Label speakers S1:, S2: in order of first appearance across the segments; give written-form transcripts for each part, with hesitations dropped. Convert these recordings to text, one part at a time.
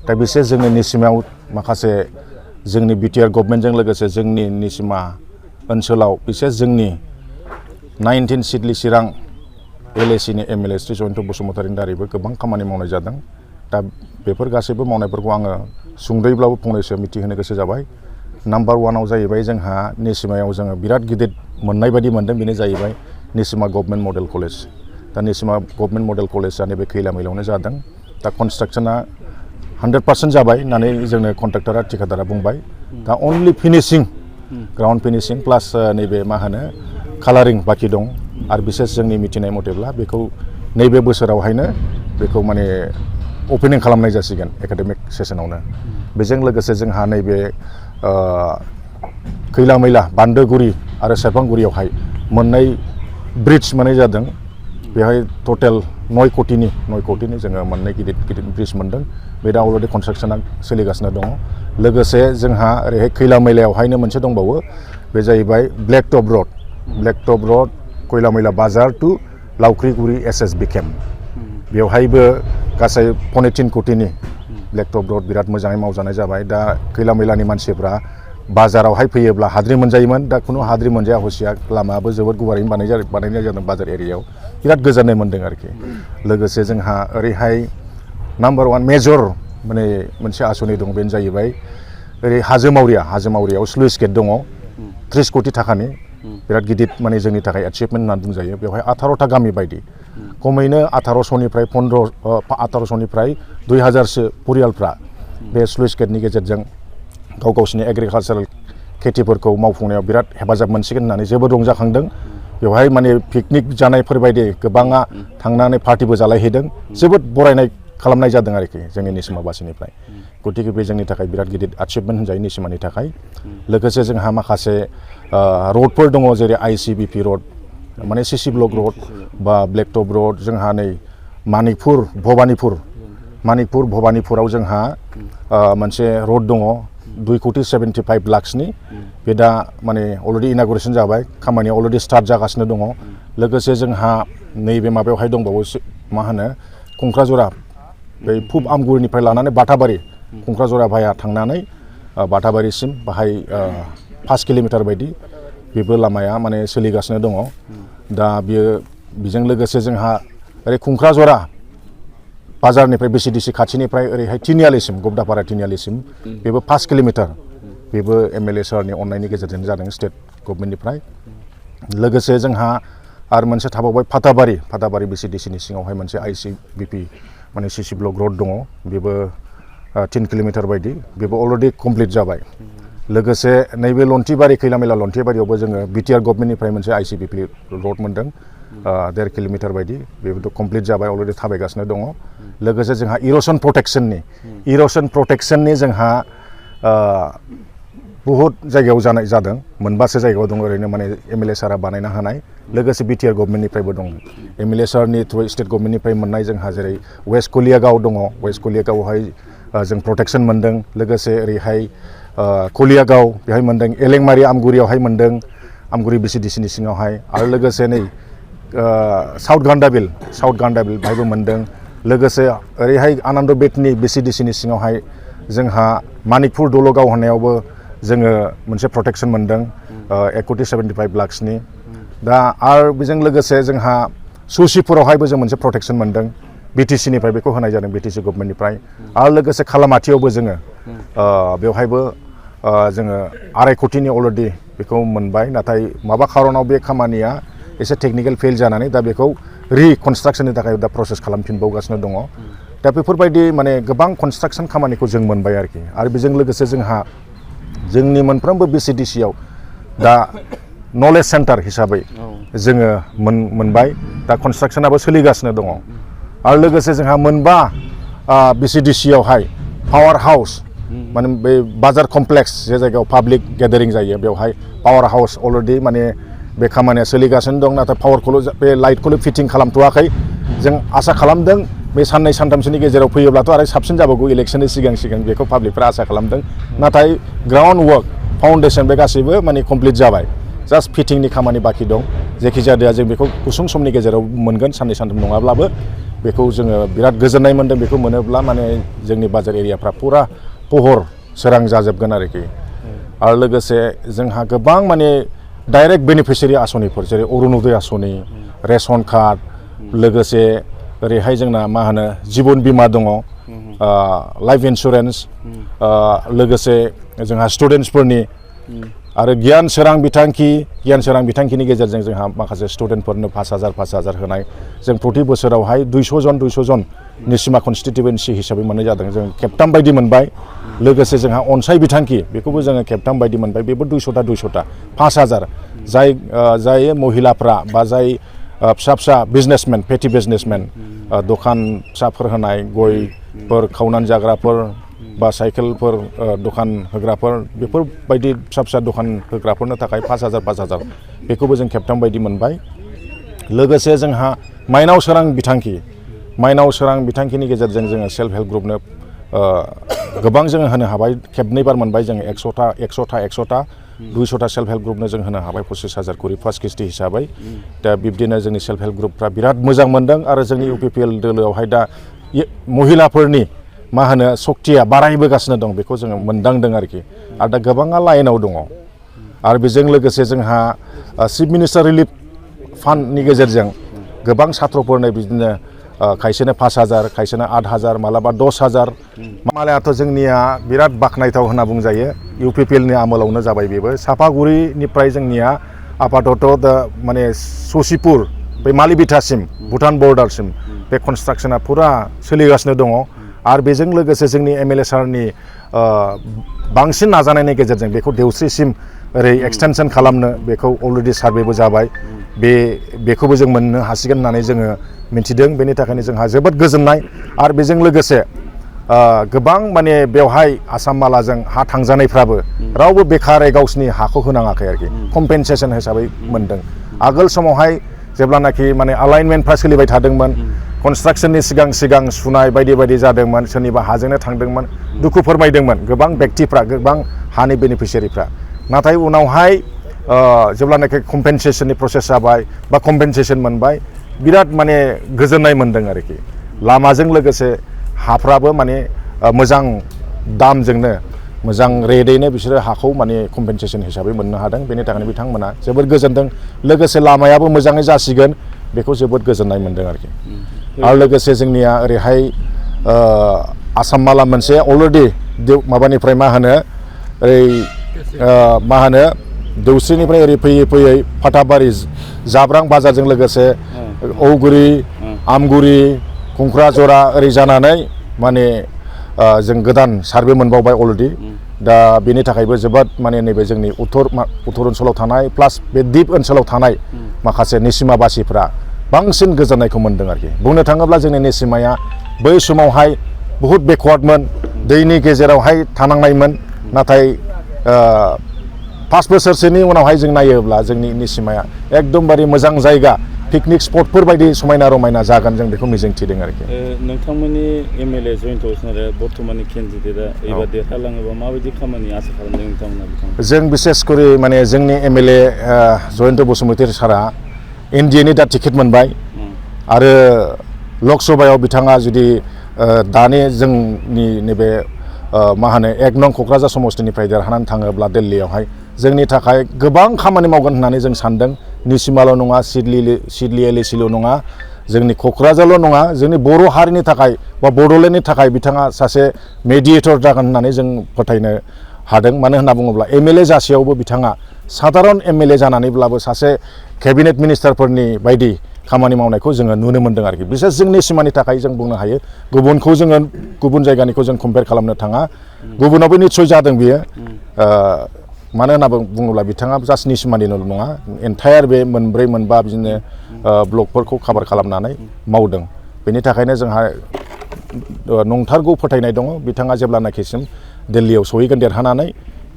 S1: दा बिसोर जोंनि निसिमायाव माखासे जोंनि बिटिआर गभर्नमेन्टजों लोगोसे जोंनि निसिमा ओनसोलाव बिसोर जोंनि 19 सिडली चिरां एलएसीनि एमएलए श्री जयन्त बसुमतारीनि दारैबो गोबां खामानि मावनाय जादों दा बेफोर गासैबो मावनायफोरखौ आङो सुंद'यैब्लाबो फंनैसो मिथिहोनो गोसो जाबाय नाम्बार 1आव जाहैबाय जोंहा निसिमायाव जोङो बिराद गिदिर मोननाय बायदि मोनदों बेनो जाहैबाय निसिमा गभर्नमेन्ट मडेल कलेज दा निसिमा गभर्नमेन्ट मडेल कलेजआ नैबे खैलामैलायावनो जादों दा कनस्ट्राक्शना 100% जाबाय होननानै जोंनो कन्ट्राक्टरा ठिकादारा बुंबाय दा अनलि फिनिशिं ग्राउन्ड फिनिशिं प्लास नैबे मा होनो कालारिं बाखि दं आरो बिसेस जोंनि मिथिनाय मथेब्ला बेखौ नैबे बोसोरावहायनो बेखौ माने अपेनिं खालामनाय जासिगोन एकाडेमिक सेसनावनो बेजों लोगोसे जोंहा नैबे खैलामैला बान्दोगुरि आरो सेरफांगुरियावहाय मोननै ब्रिज मोननाय जादों बेहाय टटेल 9 कोटिनि जोङो मोननै गिदिर ब्रिज मोनदों बे दा अलरेडि कनस्ट्राक्शना सोलिगासिनो दङ लोगोसे जोंहा ओरैहाय खैलामैलायावहायनो मोनसे दंबावो बे जाहैबाय ब्लेक टप रड खैलामैला बाजार टु लावख्रिगुरि एसएसबि केम्प बेवहायबो गासै 3.5 कोटिनि ब्लेक टप रड बिराद मोजाङै मावजानाय जाबाय दा खैलामैलानि मानसिफ्रा बाजारावहाय फैयोब्ला हाद्रि मोनजायोमोन दा खुनु हाद्रि मोनजाया हसिया लामायाबो जोबोद गुवारैनो बानायनाय जादों बाजार एरियायाव बिराद गोजोननाय मोनदों आरोखि लोगोसे जोंहा ओरैहाय नाम्बार 1 मेजर माने मोनसे आसनि दं बेनो जाहैबाय ओरै हाजोमावरियाव स्लुइस गेट दङ 30 कोटि थाखानि बिराद गिदिर माने जोंनि थाखाय एचिभमेन्ट होननानै बुंजायो बेवहाय 18टा गामि बायदि खमैनो 1800निफ्राय 2000सो परियालफ्रा बे स्लुइस गेटनि गेजेरजों गाव गावसिनि एग्रिकालचारेल खेथिफोरखौ मावफुंनायाव बिराद हेफाजाब मोनसिगोन होननानै जोबोद रंजाखांदों बेवहाय माने पिकनिक जानायफोरबायदि गोबाङा थांनानै पार्टिबो जालायहैदों जोबोद बरायनाय खालामनाय जादों आरोखि जोंनि निसिमाबासिनिफ्राय गतिके बे जोंनि थाखाय बिराद गिदिर एचिभमेन्ट होनजायो निसिमानि थाखाय लोगोसे जोंहा माखासे रडफोर दङ जेरै आईसीबीपी रड माने सीसी ब्लक रड बा ब्लेक टप रड जोंहा नै मानिकपुर भबानिपुराव जोंहा मोनसे रड दङ 2.75 लाखनि बे दा माने अलरेडि इनागुरेसन जाबाय खामानिया अलरेडि स्टार्ट जागासिनो दङ लोगोसे जोंहा नैबे माबायावहाय दंबावो मा होनो कंक्राजरा बै पुब आमगुरिनिफ्राय लानानै बाटाबारि कंक्राजरा भाया थांनानै बाटाबारिसिम बाहाय 5 किलोमिटार बायदि बेबो लामाया माने सोलिगासिनो दङ दा बेजों लोगोसे जोंहा ओरै कंक्राजरा बाजारनिफ्राय बिसिडिसि खाथिनिफ्राय ओरैहाय तिनियालिसिम गबदापारा तिनियालिसिम बेबो 5 किलोमिटार बेबो एमएलए सारनि अननायनि गेजेरजों जादों स्टेट गभर्नमेन्टनिफ्राय लोगोसे जोंहा आरो मोनसे थाबावबाय फाताबारि बिसिडिसिनि सिङावहाय मोनसे आईसीबीपी माने सीसी ब्लक रड दङ बेबो 3 किलोमिटार बायदि बेबो अलरेडि कमप्लिट जाबाय लोगोसे नैबे लन्थिबारि खैलामैला लन्थिबारियावबो जोङो बिटिआर गभर्नमेन्टनिफ्राय मोनसे आईसीबीपी रड मोनदों 1.5 किलोमिटार बायदि बेबोथ' कमप्लिट जाबाय अलरेडि थाबायगासिनो दङ लोगोसे जोंहा इरोसन प्रटेक्शननि जोंहा बहुत जायगायाव जानाय जादों मोनबासो जायगायाव दङ ओरैनो माने एमएलए सारा बानायना होनाय लोगोसे बिटिआर गभर्नमेन्टनिफ्रायबो दं एमएलए सारनि थ्रु स्टेट गभर्नमेन्टनिफ्राय मोननाय जोंहा जेरै वेस्ट कलियागाव दङ वेस्ट कलियागावहाय जों प्रटेक्शन मोनदों लोगोसे ओरैहाय कलियागाव बेहाय मोनदों एलेंमारि आमगुरियावहाय मोनदों आमगुरि बिसिडिसिनि सिङावहाय आरो लोगोसे नै साउथ गान्दाबिल बाहायबो मोनदों लोगोसे ओरैहाय आनन्द बेटनि बिसिडिसिनि सिङावहाय जोंहा मानिकपुर दलगाव होननायावबो जोङो मोनसे प्रटेक्शन मोनदों 1.75 लाखनि दा आरो बेजों लोगोसे जोंहा सुसिपुरावहायबो जों मोनसे प्रटेक्शन मोनदों बिटिसिनिफ्राय बेखौ होनाय जादों बिटिसि गभर्नमेन्टनिफ्राय आरो लोगोसे खालामाथियावबो जोङो बेवहायबो जोङो 2.5 कोटिनि अलरेडि बेखौ मोनबाय नाथाय माबा खारनाव बे खामानिया एसे टेक्निकेल फेल जानानै दा बेखौ रिकनस्ट्राक्शननि थाखाय दा प्रसेस खालामफिनबावगासिनो दङ दा बेफोरबायदि माने गोबां कनस्ट्राक्शन खामानिखौ जों मोनबाय आरोखि आरो बेजों लोगोसे जोंहा जोंनि मोनफ्रोमबो बिसिडिसियाव दा नलेज सेन्टार हिसाबै जोङो मोनबाय दा कनस्ट्राक्शनाबो सोलिगासिनो दङ आरो लोगोसे जोंहा मोनबा बिसिडिसियावहाय पावार हाउस माने बे बाजार कमप्लेक्स जे जायगायाव पाब्लिक गेदारिं जायो बेवहाय पावार हाउस अलरेडि माने बे खामानिया सोलिगासिनो दं नाथाय पावारखौल' बे लाइटखौल' फिटिं खालामथ'वाखै जों आसा खालामदों बे साननै सानथामसोनि गेजेराव फैयोब्लाथ' आरो साबसिन जाबावगौ इलेक्शननि सिगां बेखौ पाब्लिकफ्रा आसा खालामदों नाथाय ग्राउन्ड वर्क फाउन्डेसन बे गासैबो माने कमप्लिट जाबाय जास्ट फिटिंनि खामानि बाखि दं जेखिजाया जों बेखौ गुसुं समनि गेजेराव मोनगोन साननै सानथाम नङाब्लाबो बेखौ जोङो बिराद गोजोननाय मोन्दों बेखौ मोनोब्ला माने जोंनि बाजार एरियाफ्रा पुरा पहर सोरां जाजोबगोन आरोखि आरो लोगोसे जोंहा गोबां माने डाइरेक्ट बेनिफिसियारि आसनिफोर जेरै अरुणोदय आसनि रेशन कार्ड लोगोसे ओरैहाय जोंना मा होनो जिबन बीमा दङ लाइफ इन्सुरेन्स लोगोसे जोंहा स्टुडेन्टसफोरनि आरो गियान सोरां बिथांखिनि गेजेरजों जोंहा माखासे स्टुडेन्टफोरनो 5,000 होनाय जों प्रति बोसोरावहाय 200 जन निसिमा कनस्टिटिउएन्सि हिसाबै मोननाय जादों जों खेबथाम बायदि मोनबाय लोगोसे जोंहा अनसाय बिथांखि बेखौबो जोङो खेबथाम बायदि मोनबाय बेबो 200 5,000 जाय महिलाफ्रा बा जाय फिसा बिजनेसमेन पेटि बिजनेसमेन दखान फिसाफोर होनाय गयफोर खावनानै जाग्राफोर बा साइकेलफोर दखान होग्राफोर बेफोरबायदि फिसा दखान होग्राफोरनो थाखाय 5,000 बेखौबो जों खेबथाम बायदि मोनबाय लोगोसे जोंहा माइनाव सोरां बिथांखिनि गेजेरजों जोङो सेल्फ हेल्प ग्रुपनो गोबां जोङो होनो हाबाय खेबनैबार मोनबाय जोङो 100 200 सेल्फ हेल्प ग्रुपनो जों होनो हाबाय 25,000 करि फार्स्ट किस्ति हिसाबै दा बिब्दिनो जोंनि सेल्फ हेल्प ग्रुपफ्रा बिराद मोजां मोनदों आरो जोंनि इउपिपिएल दोलोआवहाय दा महिलाफोरनि मा होनो सक्तिया बारायबोगासिनो दं बेखौ जोङो मोनदांदों आरोखि आरो दा गोबाङा लाइनाव दङ आरो बेजों लोगोसे जोंहा चिफ मिनिस्टार रिलिफ फान्डनि गेजेरजों गोबां सात्रफोरनो बिदिनो खायसेनो 5,000 खायसेनो 8,000 मालाबा 10,000 मालायाथ' जोंनिया बिराद बाख्नायथाव होनना बुंजायो इउपिपिएलनि आमोलावनो जाबाय बेबो सापागुरिनिफ्राय जोंनिया आपातत माने ससिपुर बे मालिबिटासिम भुटान बर्डारसिम बे कनस्ट्राक्सना पुरा सोलिगासिनो दङ आरो बेजों लोगोसे जोंनि एमएलए सारनि बांसिन नाजानायनि गेजेरजों बेखौ देवस्रिसिम ओरै एक्सटेनसन खालामनो बेखौ अलरेडि सार्भेबो जाबाय बेखौबो जों मोननो हासिगोन होननानै जोङो मिथिदों बेनि थाखायनो जोंहा जोबोद गोजोननाय आरो बेजों लोगोसे गोबां माने बेवहाय आसाम मालाजों हा थांजानायफ्राबो रावबो बेखारै गावसिनि हाखौ होनाङाखै आरोखि कम्पेनसेसन हिसाबै मोनदों आगोल समावहाय जेब्लानाखि माने एलाइनमेन्टफ्रा सोलिबाय थादोंमोन कनस्ट्राक्शननि सिगां सुनाय बायदि जादोंमोन सोरनिबा हाजोंनो थांदोंमोन दुखु फोरमायदोंमोन गोबां व्यक्तिफ्रा गोबां हानि बेनिफिसियारिफ्रा नाथाय उनावहाय जेब्लानाखि कम्पेनसेसननि प्रसेस जाबाय बा कम्पेनसेसन मोनबाय बिराद माने गोजोननाय मोनदों आरोखि लामाजों लोगोसे हाफ्राबो माने मोजां दामजोंनो मोजां रेटैनो बिसोरो हाखौ माने कम्पेनसेसन हिसाबै मोननो हादों बेनि थाखायनो बिथांमोना जोबोद गोजोनदों लोगोसे लामायाबो मोजाङै जासिगोन बेखौ जोबोद गोजोननाय मोनदों आरोखि आरो लोगोसे जोंनिया ओरैहाय आसाम माला मोनसे अलरेडि माबानिफ्राय मा होनो ओरै मा होनो दौस्रिनिफ्राय ओरै फैयै फाथाबारि जाब्रां बाजारजों लोगोसे औगुरि आमगुरि खुंख्राजरा ओरै जानानै माने जों गोदान सार्भे मोनबावबाय अलरेडि दा बेनि थाखायबो जोबोद माने नैबे जोंनि उत्तर ओनसोलाव थानाय प्लास बे दिप ओनसोलाव थानाय माखासे निसिमाबासिफ्रा बांसिन गोजोननायखौ मोनदों आरोखि बुंनो थाङोब्ला जोंनि निसिमाया बै समावहाय बहुद बेकवार्डमोन दैनि गेजेरावहाय थानांनायमोन नाथाय 5 बोसोरसोनि उनावहाय जों नायोब्ला जोंनि निसिमाया एकदमबारे मोजां जायगा पिकनिक स्पटफोर बायदि समायना रमायना जागोन जों बेखौ मिजिंथिदों आरोखि
S2: नोंथांमोननि एमएलए जयन्त बसुमतारी बर्तमाननि केन्डिडेटआ एबार देरहालाङोबा माबायदि खामानि आसा खालामदों नोंथांमोना
S1: जों बिसेस करि माने जोंनि एमएलए जयन्त बसुमतारी सारा एनडिएनि दा टिकेट मोनबाय आरो लकसभायाव बिथाङा जुदि दानि जोंनि नैबे मा होनो 1 नं क'क्राझार समस्तिनिफ्राय देरहानानै थाङोब्ला दिल्लीयावहाय जोंनि थाखाय गोबां खामानि मावगोन होननानै जों सानदों निसिमाल' नङा सिडलि एलएसिल' नङा जोंनि क'क्राझारल' नङा जोंनि बर' हारिनि थाखाय बा बड'लेण्डनि थाखाय बिथाङा सासे मेडिएटर जागोन होननानै जों फोथायनो हादों मानो होनना बुङोब्ला एमएलए जासेयावबो बिथाङा साधारन एमएलए जानानैब्लाबो सासे केबिनेट मिनिस्टारफोरनि बायदि खामानि मावनायखौ जोङो नुनो मोन्दों आरोखि बिसेस जोंनि सिमानि थाखाय जों बुंनो हायो गुबुनखौ जोङो गुबुन जायगानिखौ जों कम्पेयार खालामनो थाङा गुबुनावबो निस्सय जादों बियो मानो होनना बुङोब्ला बिथाङा जास्ट निसिमानिल' नङा एन्टायार बे 4 5 बिदिनो ब्लकफोरखौ कभार खालामनानै मावदों बेनि थाखायनो जोंहा नंथारगौ फोथायनाय दङ बिथाङा जेब्लानाखिसिम दिल्लीयाव सहैगोन देरहानानै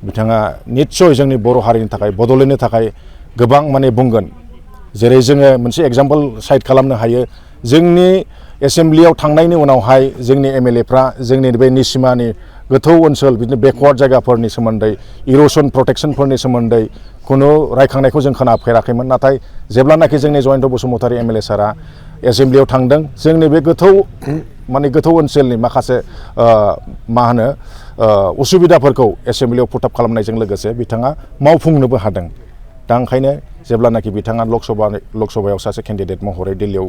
S1: बिथाङा निस्सय जोंनि बर' हारिनि थाखाय बड'लेण्डनि थाखाय गोबां माने बुंगोन जेरै जोङो मोनसे एग्जाम्पल साइड खालामनो हायो जोंनि एसेम्ब्लियाव थांनायनि उनावहाय जोंनि एमएलएफ्रा जोंनि बे निसिमानि गोथौ ओनसोल बिदिनो बेकवार्ड जायगाफोरनि सोमोन्दै इर'सन प्रटेक्शनफोरनि सोमोन्दै खुनु रायखांनायखौ जों खोनाफेराखैमोन नाथाय जेब्लानाखि जोंनि जयन्त बसुमतारी एमएलए सारा एसेम्ब्लियाव थांदों जोंनि बे गोथौ ओनसोलनि माखासे मा होनो उसुबिदाफोरखौ एसेम्ब्लियाव फुटाब खालामनायजों लोगोसे बिथाङा मावफुंनोबो हादों दा ओंखायनो जेब्लानाखि बिथाङा लकसभायाव सासे केन्डिडेट महरै दिल्लीयाव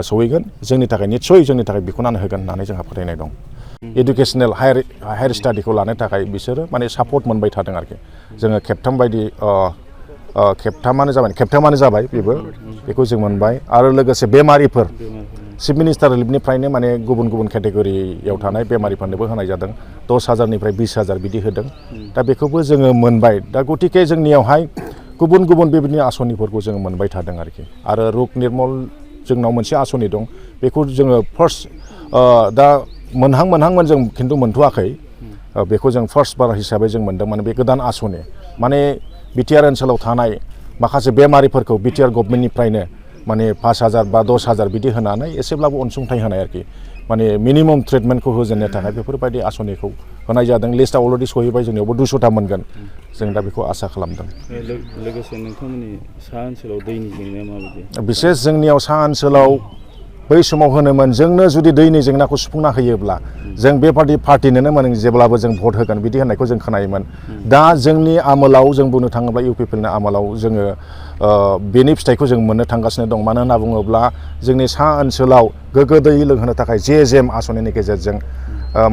S1: सहैगोन जोंनि थाखाय निस्सय जोंनि थाखाय बिख'नानै होगोन होननानै जोंहा फोथायनाय दं इडुकेसनेल हायार स्टाडिखौ लानो थाखाय बिसोरो माने सापर्ट मोनबाय थादों आरोखि जोङो खेबथामानो जाबाय बेखौ जों मोनबाय आरो लोगोसे बेमारिफोर चिफ मिनिस्टार रिलिफनिफ्रायनो माने गुबुन गुबुन केटेगरियाव थानाय बेमारिफोरनोबो होनाय जादों 10,000निफ्राय 20,000 बिदि होदों दा बेखौबो जोङो मोनबाय दा गतिके जोंनियावहाय गुबुन गुबुन बेबायदिनो आसनिफोरखौ जोङो मोनबाय थादों आरोखि आरो रुक निर्मल जोंनाव मोनसे आसनि दं बेखौ जोङो फार्स्ट दा मोनहांमोन जों खिन्थु मोनथ'वाखै बेखौ जों फार्स्ट बार हिसाबै जों मोनदों माने बे गोदान आसनि माने बिटिआर ओनसोलाव थानाय माखासे बेमारिफोरखौ बिटिआर गभर्नमेन्टनिफ्रायनो माने 5,000 बा 10,000 बिदि होनानै एसेब्लाबो अनसुंथाइ होनाय आरोखि माने मिनिमाम ट्रिटमेन्टखौ होजेननो थाखाय बेफोरबायदि आसनिखौ होनाय जादों लिस्टआ अलरेडि सहैबाय जोंनियावबो 200टा मोनगोन जों दा बेखौ आसा खालामदों
S2: लोगोसे नोंथांमोननि सा ओनसोलाव दैनि जेंनाया माबायदि
S1: बिसेस जोंनियाव सा ओनसोलाव बै समाव होनोमोन जोंनो जुदि दैनि जेंनाखौ सुफुंना होयोब्ला जों बे पार्टिनोनो माने जेब्लाबो जों भट होगोन बिदि होननायखौ जों खोनायोमोन दा जोंनि आमोलाव जों बुंनो थाङोब्ला इउपिपिएलनि आमोलाव जोङो बेनि फिथाइखौ जों मोननो थांगासिनो दं मानो होनना बुङोब्ला जोंनि सा ओनसोलाव गोग्गो दै लोंहोनो थाखाय जेम आसनिनि गेजेरजों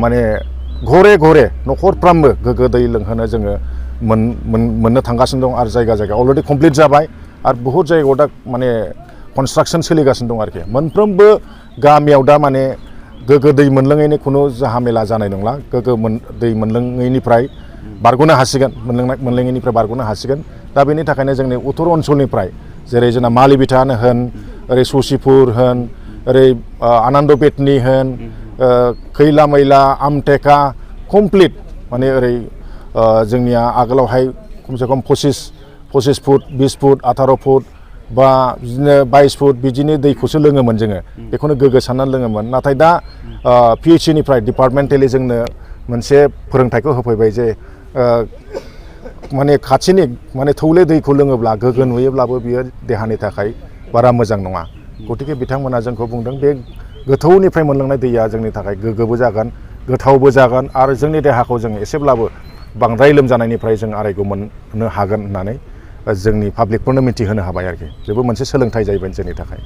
S1: माने घरे न'खरफ्रामबो गोग्गो दै लोंहोनो जोङो मोननो थांगासिनो दं आरो जायगा अलरेडि कमप्लिट जाबाय आरो बहुत जायगायाव दा माने कनस्ट्राक्सन सोलिगासिनो दं आरोखि मोनफ्रोमबो गामियाव दा माने गोग्गो दै मोनलोङैनि खुनु जाहामेला जानाय नंला गोग्गो दै मोनलोङैनिफ्राय बारग'नो हासिगोन मोनलोङैनिफ्राय बारग'नो हासिगोन दा बेनि थाखायनो जोंनि उत्तर ओनसोलनिफ्राय जेरै जोंना मालिबिटानो होन ओरै ससिपुर होन ओरै आनन्दपेटनि होन खैला मैला आमटेका कमप्लिट माने ओरै जोंनिया आगोलावहाय खमसे खम 25 फुट 20 फुट 18 फुट बा बिदिनो 22 फुट बिदिनो दैखौसो लोङोमोन जोङो बेखौनो गोग्गो साननानै लोङोमोन नाथाय दा पिएइचसिनिफ्राय डिपार्टमेन्टेलि जोंनो मोनसे फोरोंथाइखौ होफैबाय जे माने खाथिनि माने थौले दैखौ लोङोब्ला गोग्गो नुयोब्लाबो बियो देहानि थाखाय बारा मोजां नङा गतिके बिथांमोना जोंखौ बुंदों बे गोथौनिफ्राय मोनलोंनाय दैया जोंनि थाखाय गोग्गोबो जागोन गोथावबो जागोन आरो जोंनि देहाखौ जों एसेब्लाबो बांद्राय लोमजानायनिफ्राय जों आरायग' मोननो हागोन होननानै जोंनि पाब्लिकफोरनो मिथिहोनो हाबाय आरोखि बेबो मोनसे सोलोंथाइ जाहैबाय जोंनि थाखाय